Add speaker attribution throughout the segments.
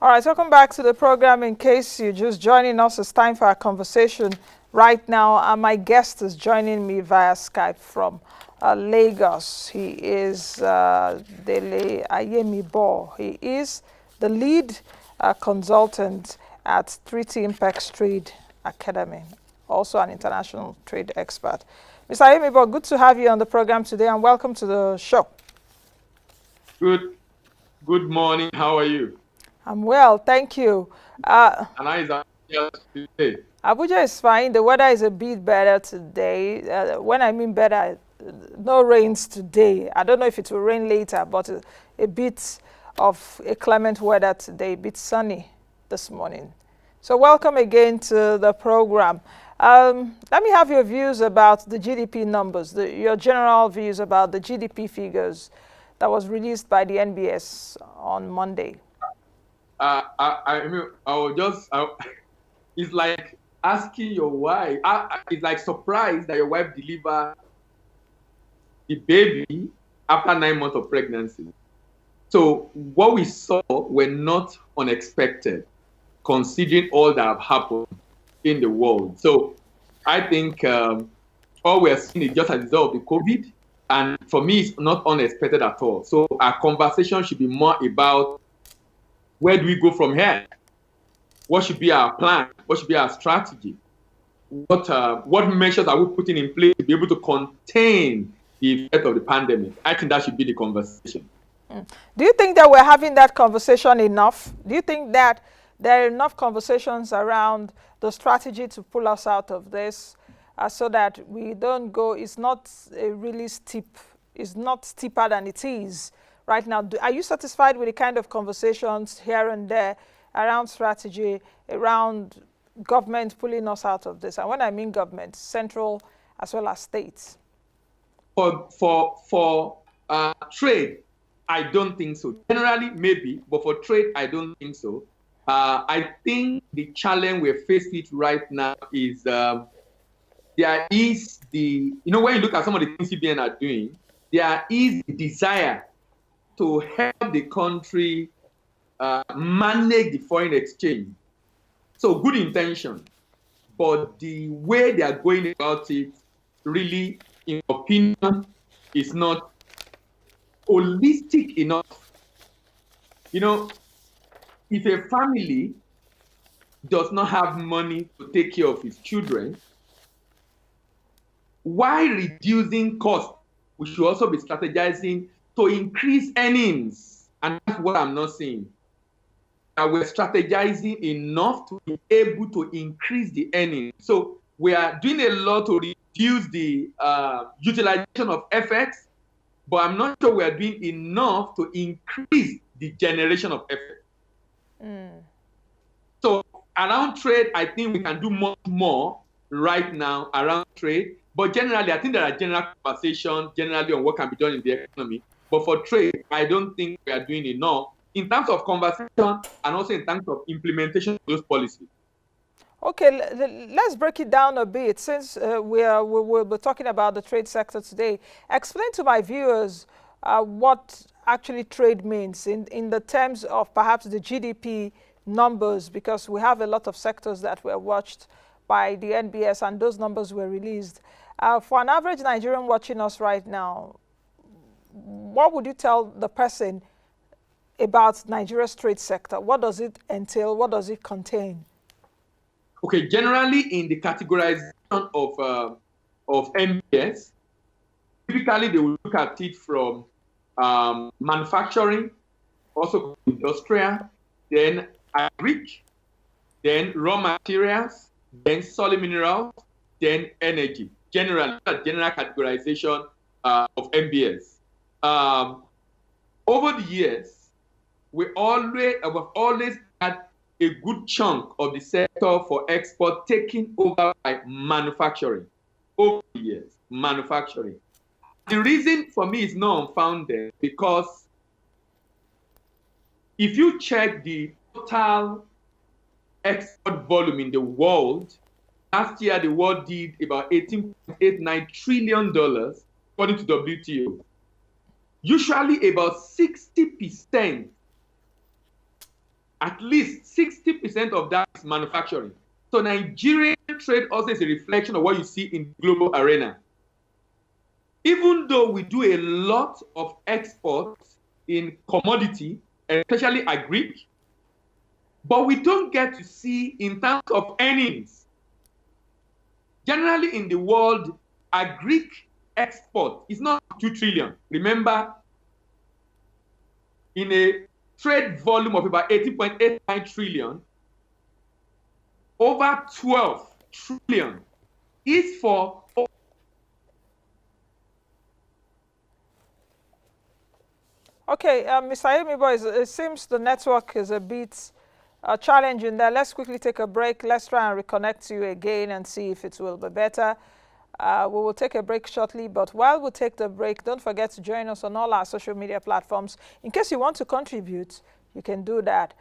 Speaker 1: All right, welcome back to the program. In case you're just joining us, it's time for our conversation right now. My guest is joining me via Skype from Lagos. He is Dele Ayemibo. He is the lead consultant at 3T Impex Trade Academy, also an international trade expert. Mr. Ayemibo, good to have you on the program today, and welcome to the show.
Speaker 2: Good morning. How are you?
Speaker 1: I'm well, thank you.
Speaker 2: And how is Abuja today?
Speaker 1: Abuja is fine. The weather is a bit better today. When I mean better, no rains today. I don't know if it will rain later, but a bit of a clement weather today, a bit sunny this morning. So welcome again to the program. Let me have your views about the GDP numbers, your general views about the GDP figures that was released by the NBS on Monday.
Speaker 2: It's like asking your wife. It's like surprised that your wife delivered the baby after 9 months of pregnancy. So what we saw were not unexpected, considering all that have happened in the world. So I think all we're seeing is just a result of the COVID. And for me, it's not unexpected at all. So our conversation should be more about where do we go from here? What should be our plan? What should be our strategy? What measures are we putting in place to be able to contain the effect of the pandemic? I think that should be the conversation.
Speaker 1: Do you think that we're having that conversation enough? Do you think that there are enough conversations around the strategy to pull us out of this so that we don't go, it's not really steep, it's not steeper than it is right now? Are you satisfied with the kind of conversations here and there around strategy, around government pulling us out of this? And when I mean government, central as well as states.
Speaker 2: For trade, I don't think so. Generally, maybe, but for trade, I don't think so. I think the challenge we're faced with right now is there is when you look at some of the things CBN are doing, there is the desire to help the country manage the foreign exchange. So good intention, but the way they are going about it really, in my opinion, is not holistic enough. If a family does not have money to take care of its children, while reducing costs, we should also be strategizing to increase earnings. And that's what I'm not seeing. We're strategizing enough to be able to increase the earnings. So we are doing a lot to reduce the utilization of FX, but I'm not sure we are doing enough to increase the generation of FX. So around trade, I think we can do much more right now around trade. But generally, I think there are general conversations generally on what can be done in the economy. But for trade, I don't think we are doing enough in terms of conversation and also in terms of implementation of those policies.
Speaker 1: Okay, let's break it down a bit. Since we'll be talking about the trade sector today, explain to my viewers what actually trade means in the terms of perhaps the GDP numbers, because we have a lot of sectors that were watched by the NBS and those numbers were released. For an average Nigerian watching us right now, what would you tell the person about Nigeria's trade sector? What does it entail? What does it contain?
Speaker 2: Okay, generally in the categorization of NBS, typically they will look at it from manufacturing, also industrial, then agric, then raw materials, then solid minerals, then energy. General categorization of NBS. Over the years, we've always had a good chunk of the sector for export taken over by manufacturing. Over the years, manufacturing. The reason for me is not unfounded, because if you check the total export volume in the world, last year the world did about $18.89 trillion according to WTO. Usually about 60% at least 60% of that is manufacturing. So Nigerian trade also is a reflection of what you see in the global arena. Even though we do a lot of exports in commodity, especially agri, but we don't get to see in terms of earnings. Generally in the world, agri export is not 2 trillion. Remember, in a trade volume of about 18.89 trillion, over 12 trillion is for.
Speaker 1: Okay, Mr. Ayemibo, it seems the network is a bit challenging there. Let's quickly take a break. Let's try and reconnect you again and see if it will be better. We will take a break shortly, but while we take the break, don't forget to join us on all our social media platforms. In case you want to contribute, you can do that.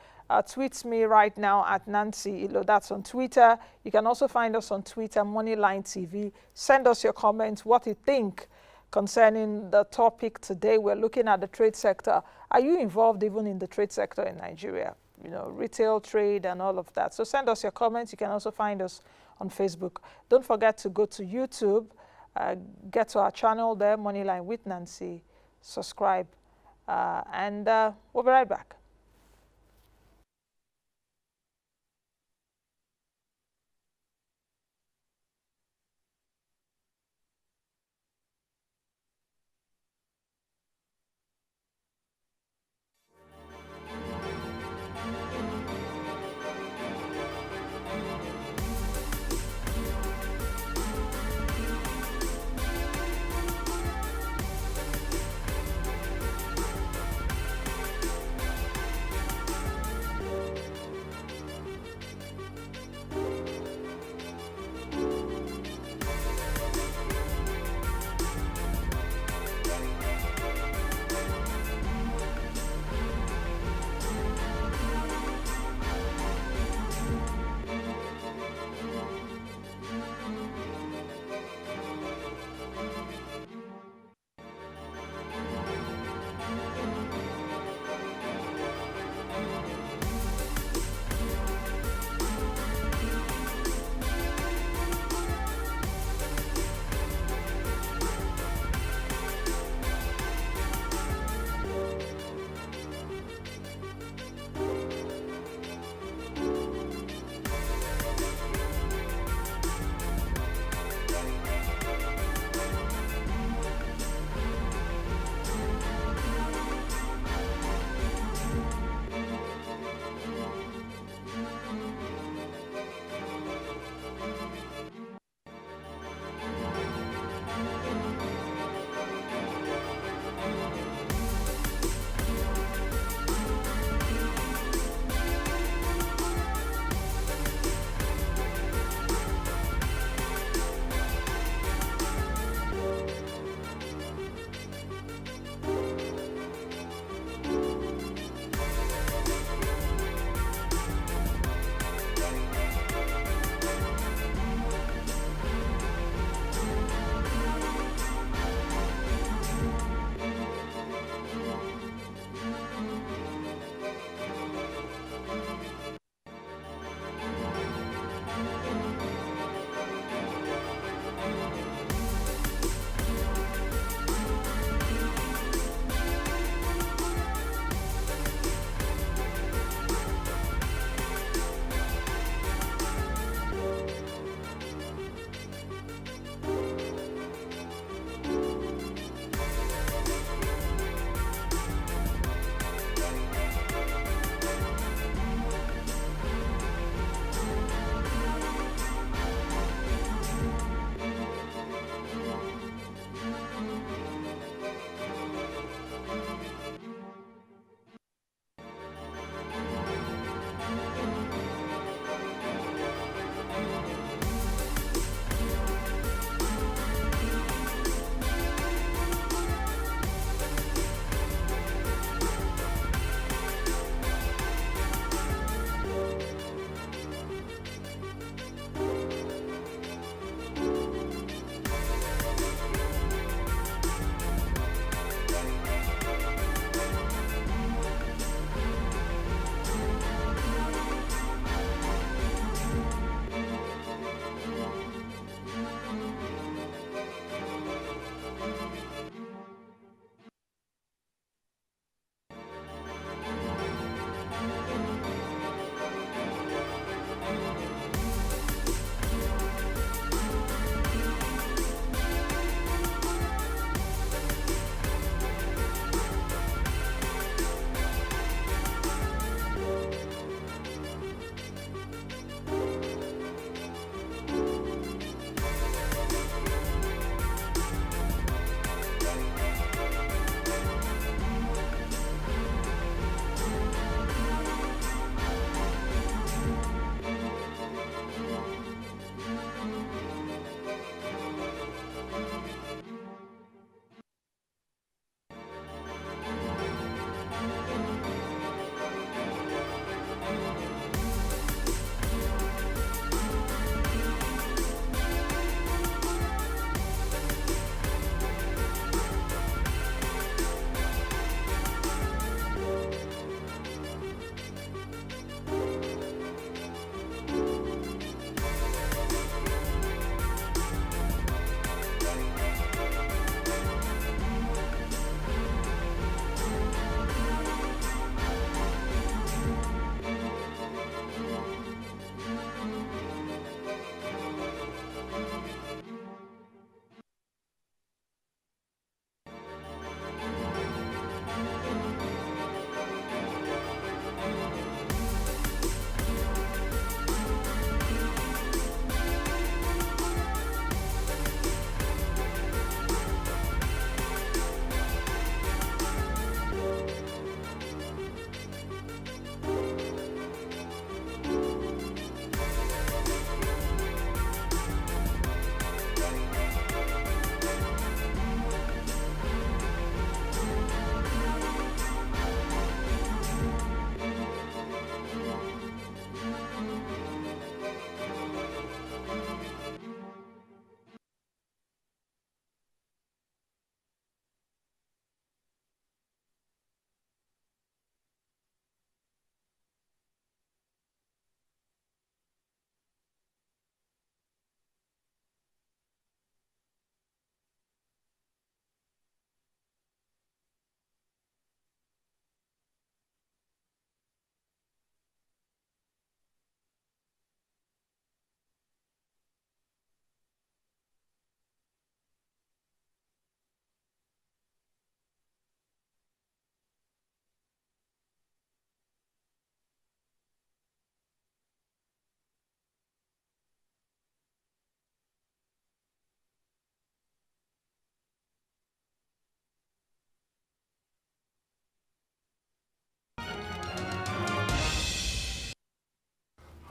Speaker 1: Tweet me right now at Nancy Ilo. That's on Twitter. You can also find us on Twitter, Moneyline TV. Send us your comments, what you think concerning the topic today. We're looking at the trade sector. Are you involved even in the trade sector in Nigeria? You know, retail trade and all of that. So send us your comments. You can also find us on Facebook. Don't forget to go to YouTube, get to our channel there, Moneyline with Nancy, subscribe, and we'll be right back.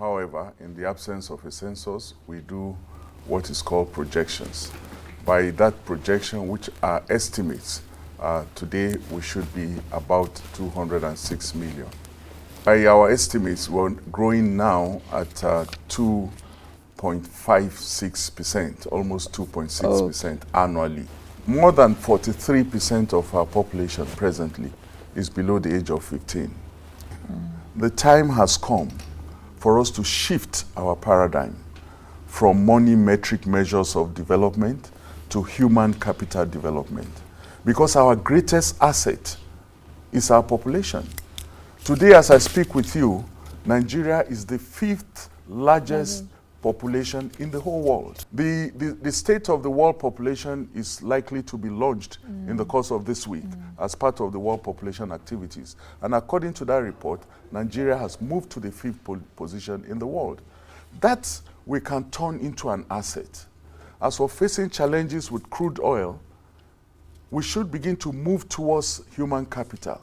Speaker 3: However, in the absence of a census, we do what is called projections. By that projection, which are estimates, today we should be about 206 million. By our estimates, we're growing now at 2.56%, almost 2.6% annually. More than 43% of our population presently is below the age of 15. The time has come for us to shift our paradigm from money metric measures of development to human capital development. Because our greatest asset is our population. Today, as I speak with you, Nigeria is the 5th largest population in the whole world. The state of the world population is likely to be launched in the course of this week as part of the world population activities. And according to that report, Nigeria has moved to the 5th position in the world. That we can turn into an asset. As we're facing challenges with crude oil, we should begin to move towards human capital.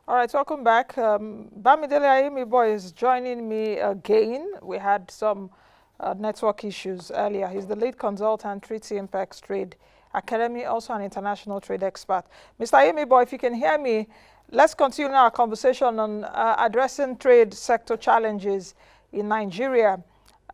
Speaker 1: All right, welcome back. Bamidele Ayemibo is joining me again. We had some network issues earlier. He's the lead consultant, Treaty Impex Trade Academy, also an international trade expert. Mr. Ayemibo, if you can hear me, let's continue our conversation on addressing trade sector challenges in Nigeria.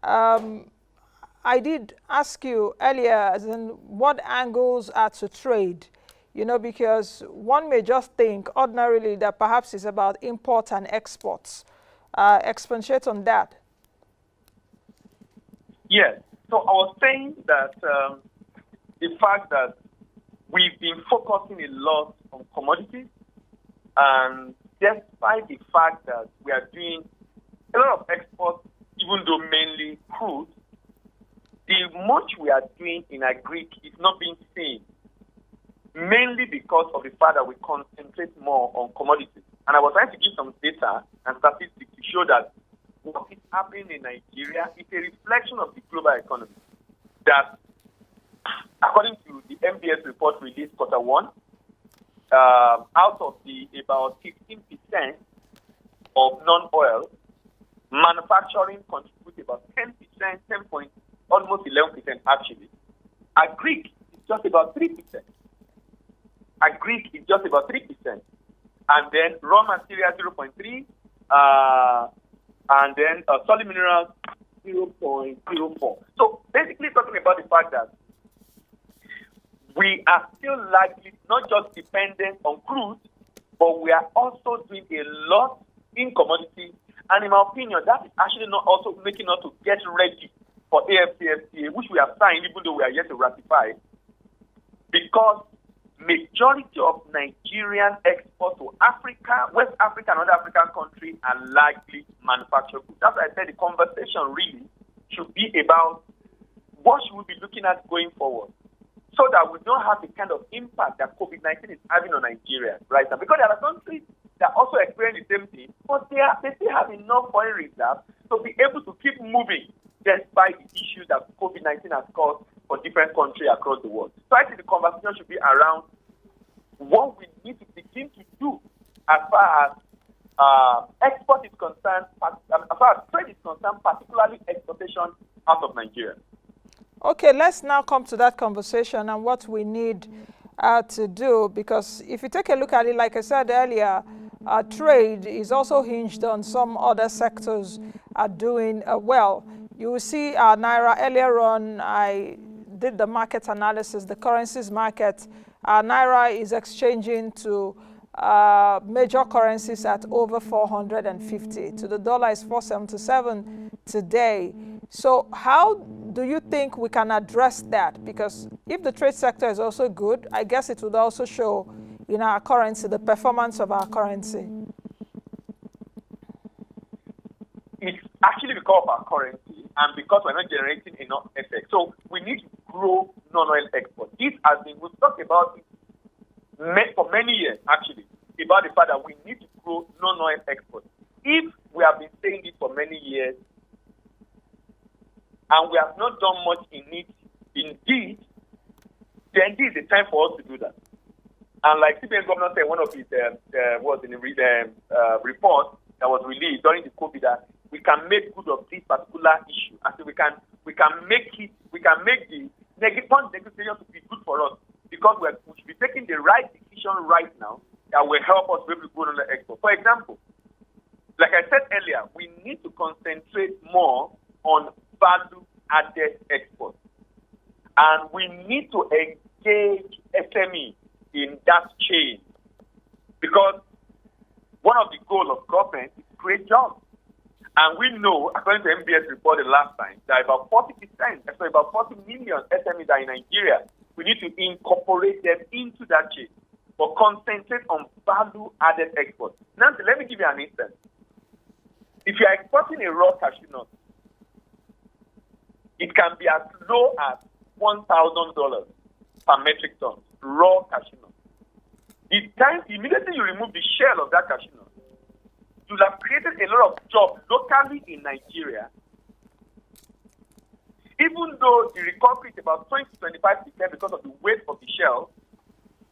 Speaker 1: I did ask you earlier as in what angles are to trade. You know, because one may just think ordinarily that perhaps it's about import and exports. Expatiate on that.
Speaker 4: Yes. So I was saying that the fact that we've been focusing a lot on commodities, and despite the fact that we are doing a lot of exports, even though mainly crude, the much we are doing in agri is not being seen, mainly because of the fact that we concentrate more on commodities. And I was trying to give some data and statistics to show that what is happening in Nigeria is a reflection of the global economy. That, according to the MBS report released Q1, out of the about 15% of non-oil, manufacturing contributes about 10%, almost 11% actually. Agri is just about 3%. Agri is just about 3%. And then raw material 0.3%, and then solid minerals 0.04%. So basically talking about the fact that we are still largely not just dependent on crude, but we are also doing a lot in commodities. And in my opinion, that is actually not also making us to get ready for AFCFTA, which we have signed even though we are yet to ratify, because majority of Nigerian exports to Africa, West Africa, and other African countries are largely manufactured goods. That's why I said the conversation really should be about what should we be looking at going forward, so that we don't have the kind of impact that COVID-19 is having on Nigeria right now. Because there are countries that also experience the same thing, but they still have enough foreign reserves to be able to keep moving despite the issues that COVID-19 has caused for different countries across the world. So I think the conversation should be around what we need to begin to do as far as export is concerned, as far as trade is concerned, particularly exportation out of Nigeria.
Speaker 1: Okay, let's now come to that conversation and what we need to do, because if you take a look at it, like I said earlier, trade is also hinged on some other sectors are doing well. You will see Naira earlier on, I did the market analysis, the currencies market. Naira is exchanging to major currencies at over 450. To the dollar is 477 today. So how do you think we can address that? Because if the trade sector is also good, I guess it would also show in our currency, the performance of our currency.
Speaker 4: It's actually because of our currency and because we're not generating enough effect. So we need to grow non-oil export. This has been, we've talked about it for many years, actually, about the fact that we need to grow non-oil export. If we have been saying this for many years and we have not done much in it, indeed, then this is the time for us to do that. And like CBN Governor said, one of his report that was released during the COVID, that we can make good of this particular issue. I think we can make the negative negotiation to be good for us, because we should be taking the right decision right now that will help us be able to go on the export. For example, like I said earlier, we need to concentrate more on value-added exports. And we need to engage SME in that chain, because one of the goals of government is to create jobs. And we know, according to MBS report the last time, that about 40%, so about 40 million SMEs are in Nigeria. We need to incorporate them into that chain, but concentrate on value-added exports. Now, let me give you an instance. If you are exporting a raw cashew nut, it can be as low as $1,000 per metric ton, raw cashew nut. The time immediately you remove the shell of that cashew nut, you will have created a lot of jobs locally in Nigeria. Even though the recovery is about 20 to 25% because of the weight of the shell,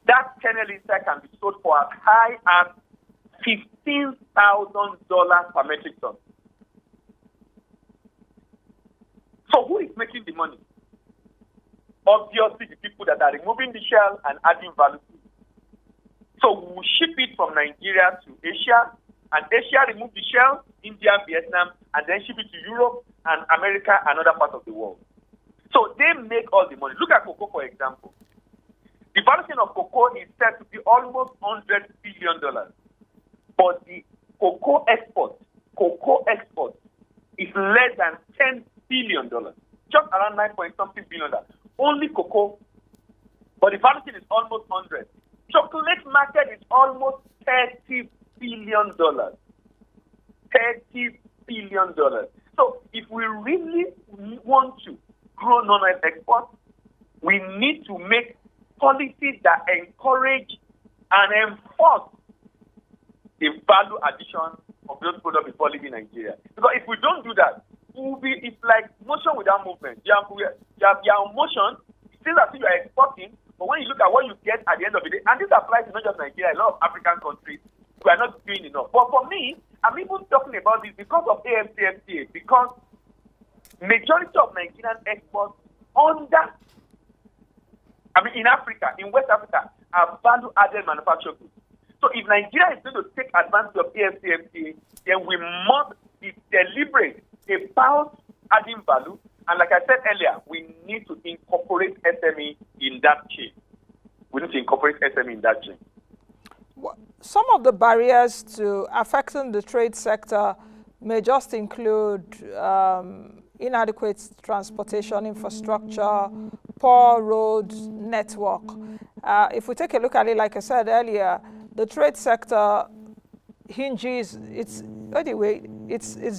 Speaker 4: that kernel inside can be sold for as high as $15,000 per metric ton. So who is making the money? Obviously, the people that are removing the shell and adding value to it. So we will ship it from Nigeria to Asia, and Asia remove the shell, India, Vietnam, and then ship it to Europe and America and other parts of the world. So they make all the money. Look at cocoa, for example. The valuation of cocoa is said to be almost $100 billion. But the cocoa export is less than $10 billion. Just around 9-point-something billion. Only cocoa. But the valuation is almost 100. Chocolate market is almost $30 billion. $30 billion. So if we really want to grow non-oil exports, we need to make policies that encourage and enforce the value addition of those products before leaving Nigeria. Because if we don't do that, it's like motion without movement. You have your motion, still as if you are exporting, but when you look at what you get at the end of the day, and this applies to not just Nigeria, a lot of African countries, we are not doing enough. But for me, I'm even talking about this because of AFCFTA, because majority of Nigerian exports in Africa, in West Africa, are value-added manufactured goods. So if Nigeria is going to take advantage of AFCFTA, then we must be deliberate about adding value. And like I said earlier, we need to incorporate SME in that chain.
Speaker 1: Some of the barriers to affecting the trade sector may just include inadequate transportation infrastructure, poor road network. If we take a look at it, like I said earlier, the trade sector hinges, it's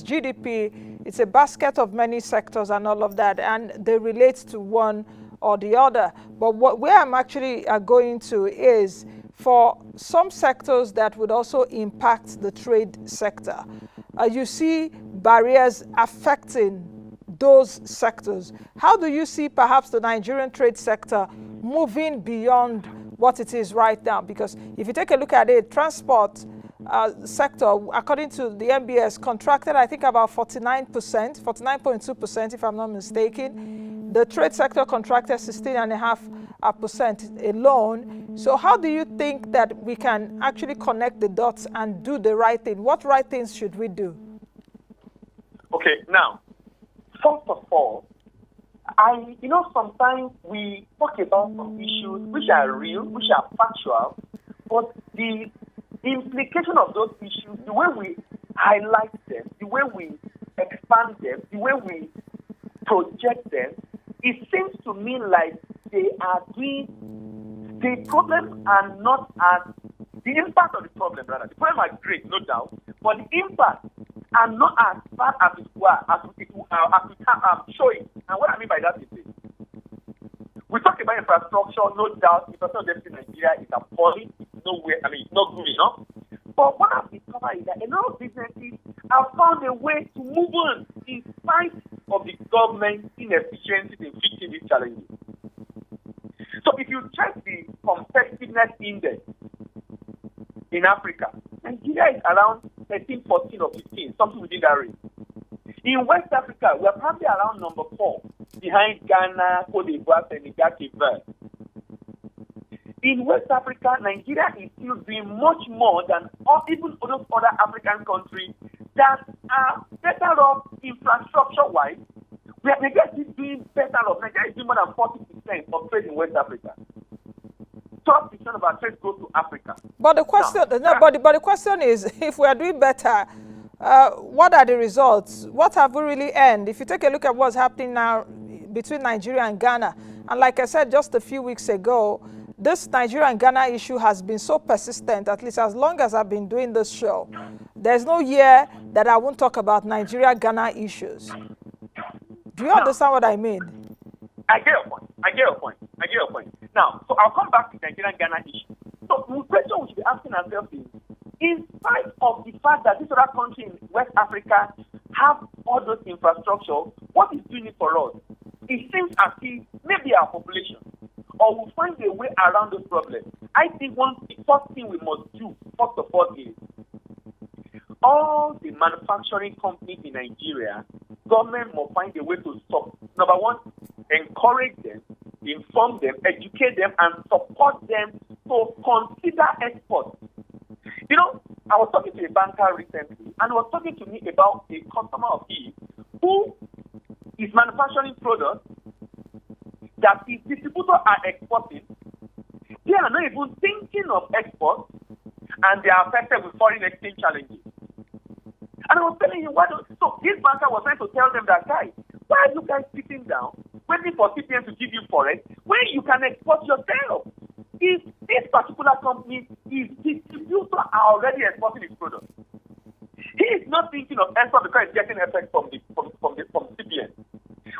Speaker 1: GDP, it's a basket of many sectors and all of that, and they relate to one or the other. But where I'm actually going to is for some sectors that would also impact the trade sector. You see barriers affecting those sectors. How do you see perhaps the Nigerian trade sector moving beyond what it is right now? Because if you take a look at it, transport sector, according to the MBS, contracted, I think, about 49.2%, if I'm not mistaken. The trade sector contracted 16.5% alone. So how do you think that we can actually connect the dots and do the right thing? What right things should we do?
Speaker 4: Okay, now, first of all, sometimes we talk about some issues which are real, which are factual, but the implication of those issues, the way we highlight them, the way we expand them, the way we project them, it seems to me like the problems are not as, the impact of the problem, rather. The problem are great, no doubt, but the impact are not as bad as it were, as we can show it. And what I mean by that is this. We talk about infrastructure, no doubt, infrastructure in Nigeria is appalling. It's not good enough. But what I've discovered is that a lot of businesses have found a way to move on in spite of the government's inefficiencies in fixing these challenges. So So if you check the competitiveness index in Africa, Nigeria is around 13, 14, or 15, something within that range. In West Africa, we're probably around number 4, behind Ghana, Cote d'Ivoire, Senegal, Cape Verde. In West Africa, Nigeria is still doing much more than even those other African countries that are better off infrastructure-wise. Nigeria is doing better off. Nigeria is doing more than 40% of trade in West Africa. 12% of our trade goes to Africa.
Speaker 1: But the question, but the question is, if we are doing better, what are the results? What have we really earned? If you take a look at what's happening now between Nigeria and Ghana, and like I said just a few weeks ago, this Nigeria and Ghana issue has been so persistent, at least as long as I've been doing this show. There's no year that I won't talk about Nigeria-Ghana issues. Do you understand what I mean?
Speaker 4: I get your point. Now, so I'll come back to the Nigeria-Ghana issue. So the question we should be asking ourselves is, in spite of the fact that this other country in West Africa have all those infrastructure, what is doing it for us? It seems as if maybe our population, or we'll find a way around those problems. I think the first thing we must do, first of all, is all the manufacturing companies in Nigeria, government must find a way to stop. Number one, encourage them, inform them, educate them, and support them to consider export. You know, I was talking to a banker recently, and he was talking to me about a customer of his who is manufacturing products that his distributors are exporting. They are not even thinking of export, and they are affected with foreign exchange challenges. And I was telling him, so this banker was trying to tell them that, guys, why are you guys sitting down, waiting for CPN to give you forex, when you can export yourself? If this particular company, his distributors are already exporting his product, he is not thinking of export because he's getting effect from CPN.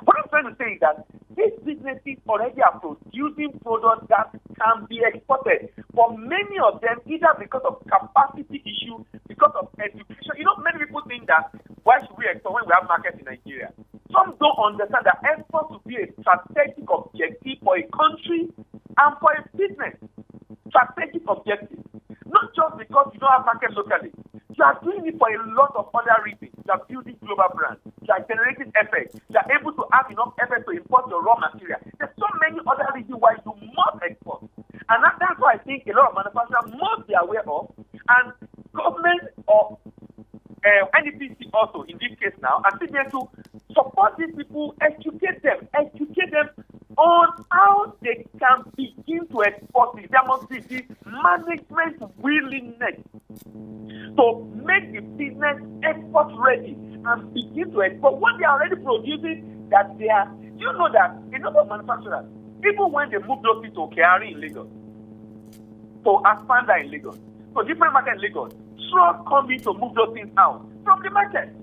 Speaker 4: What I'm trying to say is that these businesses already are producing products that can be exported. For many of them, either because of capacity issue, because of education. You know, many people think that why should we export when we have markets in Nigeria? Some don't understand that export should be a strategic objective for a country and for a business. Strategic objective. Not just because you don't have market locally. You are doing it for a lot of other reasons. You are building global brands. You are generating effects. You are able to have enough effort to import your raw material. There's so many other reasons why you must export. And that's why I think a lot of manufacturers must be aware of, and government or NDPC also in this case now, and CBN to support these people, educate them on how they can begin to export it. There must be the management willingness to make the business export ready and begin to export what they are already producing. That they are, you know that a number of manufacturers, even when they move those things to Keari in Lagos, to Aspanda in Lagos, to different market in Lagos, trucks coming to move those things out from the market.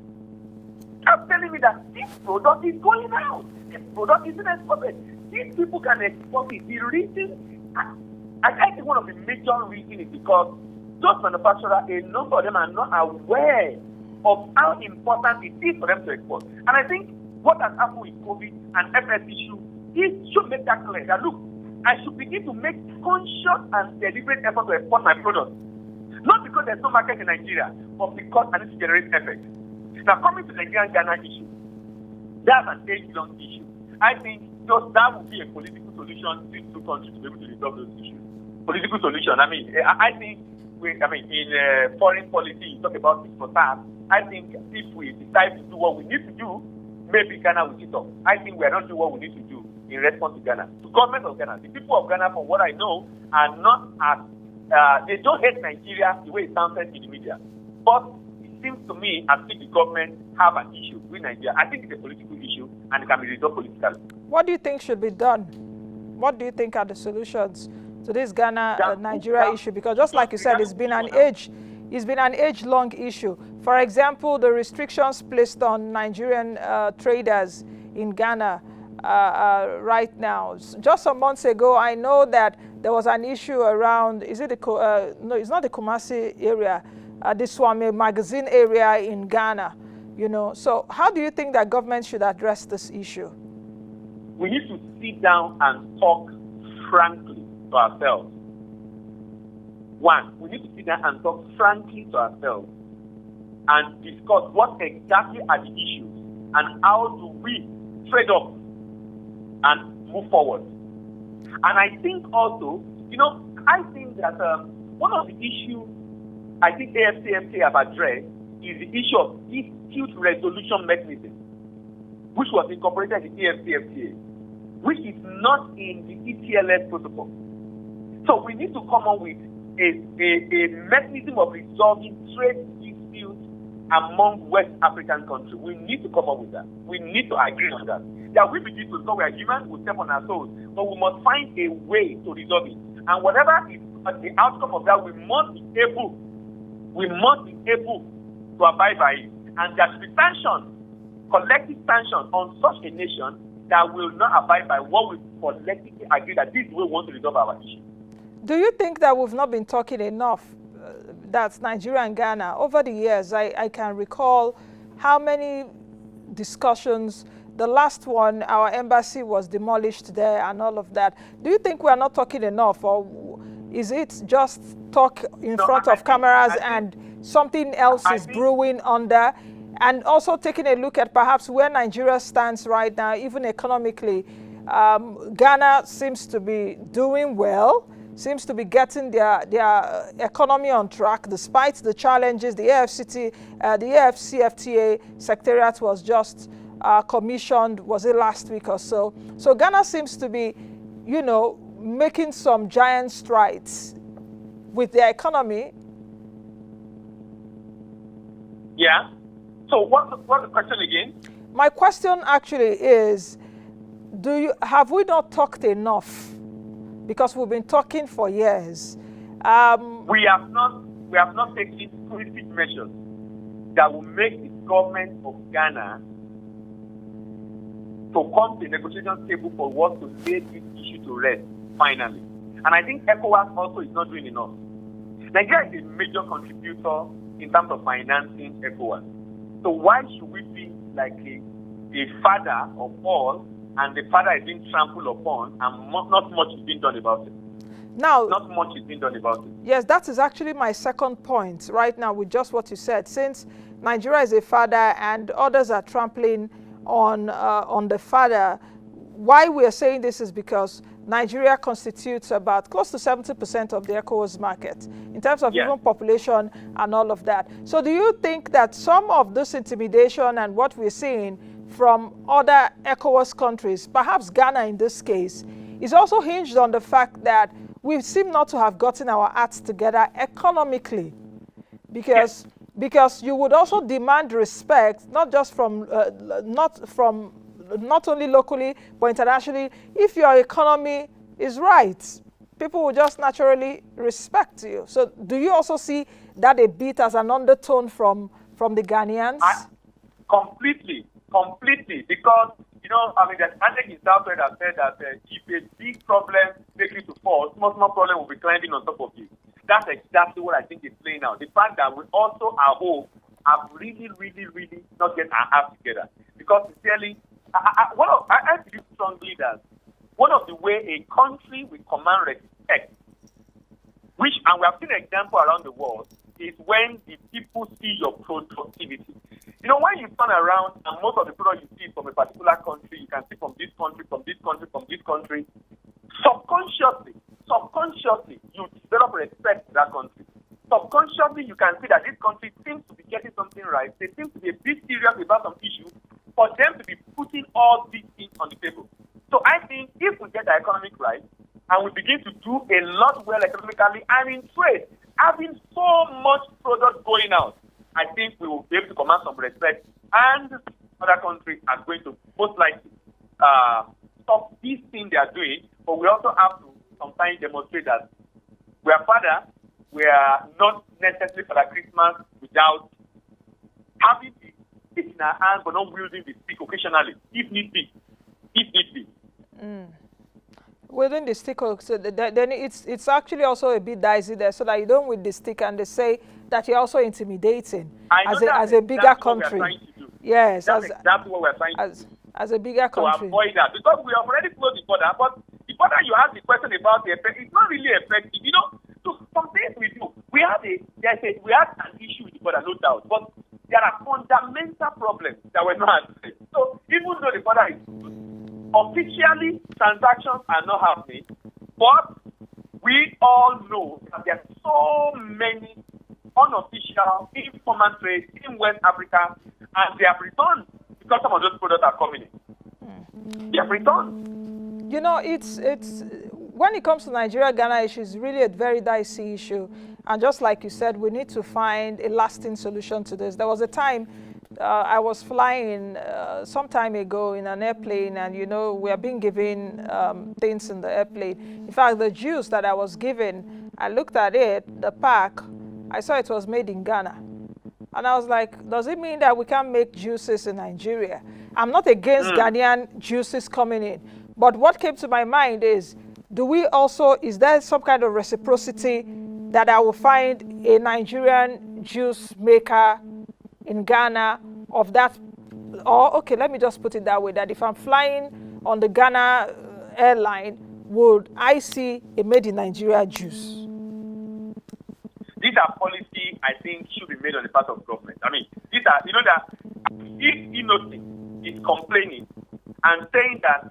Speaker 4: That's telling me that this product is going out. This product isn't exported. These people can export it. The reason, I think one of the major reasons is because those manufacturers, a number of them are not aware of how important it is for them to export. And I think what has happened with COVID and FS issue, it should make that clear. That look, I should begin to make conscious and deliberate effort to export my product. Not because there's no market in Nigeria, but because I need to generate effect. Now, coming to the Nigerian-Ghana issue, that's an age-long issue. I think just that would be a political solution between two countries to be able to resolve those issues. Political solution. I mean, I think, in foreign policy, you talk about this for time. I think if we decide to do what we need to do, maybe Ghana will sit up. I think we are not doing what we need to do in response to Ghana. The government of Ghana, the people of Ghana, from what I know, are not as, they don't hate Nigeria the way it sounded in the media. But it seems to me as if the government have an issue with Nigeria. I think it's a political issue and it can be resolved politically.
Speaker 1: What do you think should be done? What do you think are the solutions to this Ghana-Nigeria issue? Because just like you said, it's been an age-long issue. For example, the restrictions placed on Nigerian traders in Ghana right now. Just some months ago, I know that there was an issue around, no, it's not the Kumasi area, the Swami magazine area in Ghana, you know. So how do you think that government should address this issue?
Speaker 4: We need to sit down and talk frankly to ourselves. One, we need to sit down and talk frankly to ourselves and discuss what exactly are the issues and how do we trade off and move forward. And I think also, I think that one of the issues I think AFCFTA have addressed is the issue of dispute resolution mechanism, which was incorporated in the AFCFTA, which is not in the ETLS protocol. So we need to come up with a mechanism of resolving trade disputes among West African countries. We need to come up with that. We need to agree on that. That we begin to we are humans, we step on our toes, but we must find a way to resolve it. And whatever is the outcome of that, we must be able to abide by it. And there should be sanctions, collective sanctions on such a nation that will not abide by what we collectively agree that this is the way we want to resolve our issue.
Speaker 1: Do you think that we've not been talking enough, that's Nigeria and Ghana? Over the years, I can recall how many discussions. The last one, our embassy was demolished there and all of that. Do you think we are not talking enough, or is it just talk in front of cameras and something else is brewing under? And also taking a look at perhaps where Nigeria stands right now, even economically. Ghana seems to be doing well, seems to be getting their economy on track despite the challenges. The AFCFTA secretariat was just commissioned, was it last week or so? So Ghana seems to be, making some giant strides with their economy.
Speaker 4: Yeah. So what's the question again?
Speaker 1: My question actually is, have we not talked enough? Because we've been talking for years.
Speaker 4: We have not taken specific measures that will make the government of Ghana to come to the negotiation table for what to lay this issue to rest, finally. And I think ECOWAS also is not doing enough. Nigeria is a major contributor in terms of financing ECOWAS. So why should we be like a father of all, and the father is being trampled upon, and not much is being done about it?
Speaker 1: Now,
Speaker 4: not much is being done about it.
Speaker 1: Yes, that is actually my second point right now with just what you said. Since Nigeria is a father and others are trampling on the father, why we are saying this is because Nigeria constitutes about close to 70% of the ECOWAS market in terms of even population and all of that. So do you think that some of this intimidation and what we're seeing from other ECOWAS countries, perhaps Ghana in this case, is also hinged on the fact that we seem not to have gotten our acts together economically? Because you would also demand respect, not just from not only locally, but internationally. If your economy is right, people will just naturally respect you. So do you also see that a bit as an undertone from the Ghanaians?
Speaker 4: Completely. Because, there's Andrew in Southwest that said that if a big problem makes you to fall, small problem will be climbing on top of you. That's exactly what I think is playing out. The fact that we also, at home, have really not get our act together. Because sincerely, I believe strongly that one of the way a country will command respect, and we have seen an example around the world, is when the people see your productivity. When you turn around and most of the products you see from a particular country, you can see from this country, subconsciously, you develop respect for that country. Subconsciously, you can see that this country seems to be getting something right. They seem to be a bit serious about some issues for them to be putting all these things on the table. So I think if we get the economic right and we begin to do a lot well economically and in trade, having so much product going out, I think we will be able to command some respect, and other countries are going to most likely stop this thing they are doing. But we also have to sometimes demonstrate that we are father. We are not necessarily for that Christmas without having the stick in our hands, but not wielding the stick occasionally, if need be.
Speaker 1: Within the stick, so then it's actually also a bit dicey there, so that you don't with the stick and they say that you're also intimidating as a bigger country. Yes,
Speaker 4: that's exactly what we're trying to do.
Speaker 1: As a bigger country.
Speaker 4: To avoid that, because we have already closed the border, but the further you ask the question about the effect, it's not really effective. You know, so some things we do, we have an issue with the border, no doubt, but there are fundamental problems that we're not addressing. So even though the border is good, officially transactions are not happening, but we all know that there are so many unofficial informal trade in West Africa, and they have returned because some of those products are coming in. They have returned.
Speaker 1: You know, it's when it comes to Nigeria-Ghana issue, it's really a very dicey issue. And just like you said, we need to find a lasting solution to this. There was a time I was flying some time ago in an airplane, and you know, we are being given things in the airplane. In fact, the juice that I was given, I looked at it, the pack, I saw it was made in Ghana. And I was like, does it mean that we can't make juices in Nigeria? I'm not against Ghanaian juices coming in. But what came to my mind is, is there some kind of reciprocity that I will find a Nigerian juice maker in Ghana of that? Or, okay, let me just put it that way, that if I'm flying on the Ghana airline, would I see a made in Nigeria juice?
Speaker 4: These are policy I think should be made on the part of government. I mean, these are, you know, that if Innocent is complaining and saying that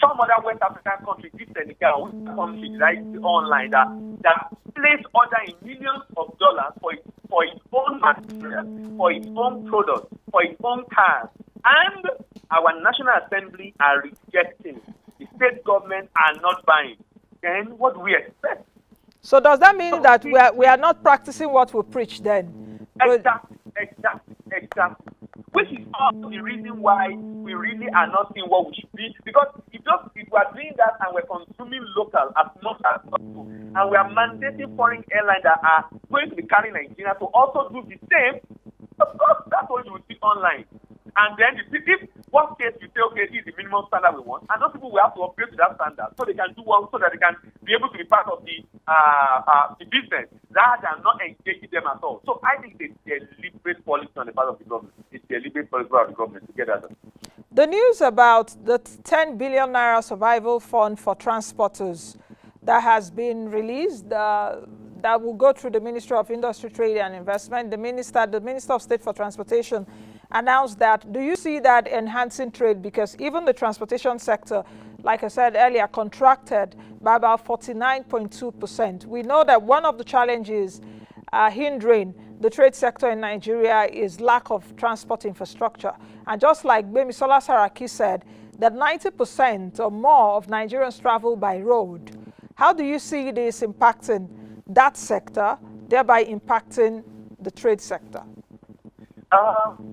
Speaker 4: some other West African countries, this Senegal, countries, right, online, that place order in millions of dollars for its own materials, for its own products, for its own cars, and our National Assembly are rejecting. The state government are not buying. Then what do we expect?
Speaker 1: So does that mean that we are not practicing what we preach then?
Speaker 4: Exactly. Which is also the reason why we really are not seeing what we should be. Because if we are doing that and we're consuming local as much as possible, and we are mandating foreign airlines that are going to be carrying Nigeria to also do the same, of course, that's what you will see online. And then if worst case you say, okay, this is the minimum standard we want, and those people will have to upgrade to that standard so they can do well, so that they can be able to be part of the business rather than not engaging them at all. So I think it's a deliberate policy on the part of the government. It's a deliberate policy of the government to get that done.
Speaker 1: The news about the 10 billion naira survival fund for transporters that has been released, that will go through the Ministry of Industry, Trade and Investment. The Minister of State for Transportation announced that. Do you see that enhancing trade? Because even the transportation sector, like I said earlier, contracted by about 49.2%. We know that one of the challenges hindering the trade sector in Nigeria is lack of transport infrastructure. And just like Bamisola Saraki said, that 90% or more of Nigerians travel by road. How do you see this impacting that sector, thereby impacting the trade sector?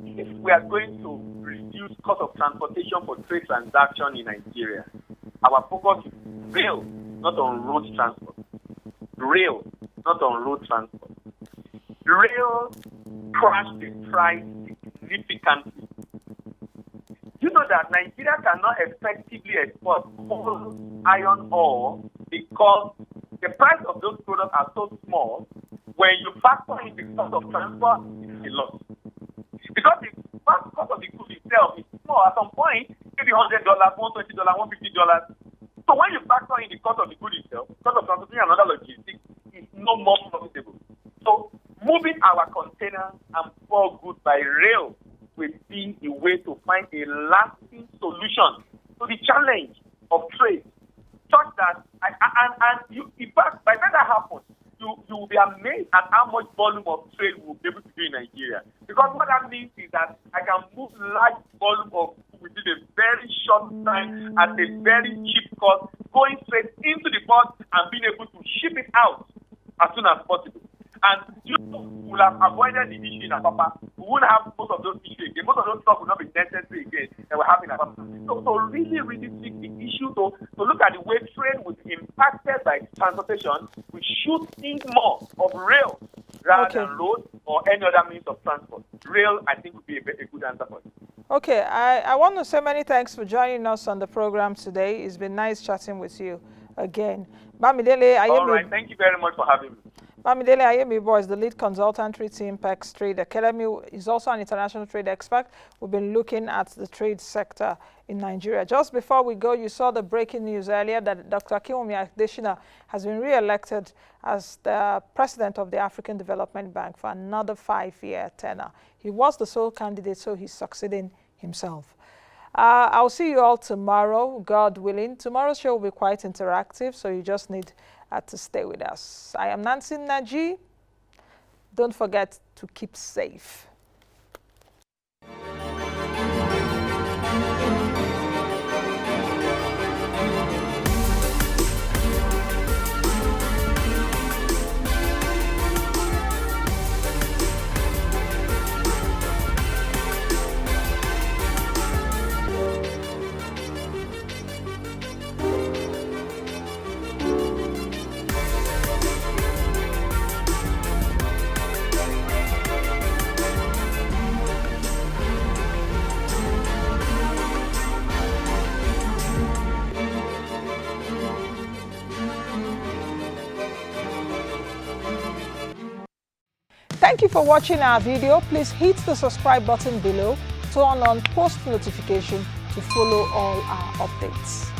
Speaker 4: If we are going to reduce cost of transportation for trade transaction in Nigeria, our focus is rail, not on road transport. Rail, not on road transport. Rail crashed the price significantly. You know that Nigeria cannot effectively export coal, iron ore because the price of those products are so small. When you factor in the cost of transport, it's a loss. Because the cost of the good itself is small. At some point, maybe $100, $120, $150. So when you factor in the cost of the good itself, cost of transportation and other logistics is no more profitable. So moving our containers and bulk goods by rail will be the way to find a lasting solution to the challenge of trade. Such that, in fact, by the time that happens, you will be amazed at how much volume of trade we will be able to do in Nigeria. Because what that means is that I can move large volume of food within a very short time at a very cheap cost, going straight into the port and being able to ship it out as soon as possible. And you will have avoided the issue in Apapa. We wouldn't have most of those issues again. Most of those stuff will not be necessary again that we're having in Apapa. So really, really take the issue to look at the way trade was impacted by transportation. We should think more of rail rather than road or any other means of transport. Rail, I think, would be a good answer for it.
Speaker 1: Okay, I want to say many thanks for joining us on the program today. It's been nice chatting with you again. Bamidele,
Speaker 4: all right, thank you very much for having me.
Speaker 1: Bamidele Ayemibo is the lead consultant with Impex Trade Academy. He's also an international trade expert. We've been looking at the trade sector in Nigeria. Just before we go, you saw the breaking news earlier that Dr. Akinwumi Adesina has been re-elected as the president of the African Development Bank for another 5-year tenure. He was the sole candidate, so he's succeeding himself. I'll see you all tomorrow, God willing. Tomorrow's show will be quite interactive, so you just need to stay with us. I am Nnaji. Don't forget to keep safe. Thank you for watching our video. Please hit the subscribe button below, turn on post notification to follow all our updates.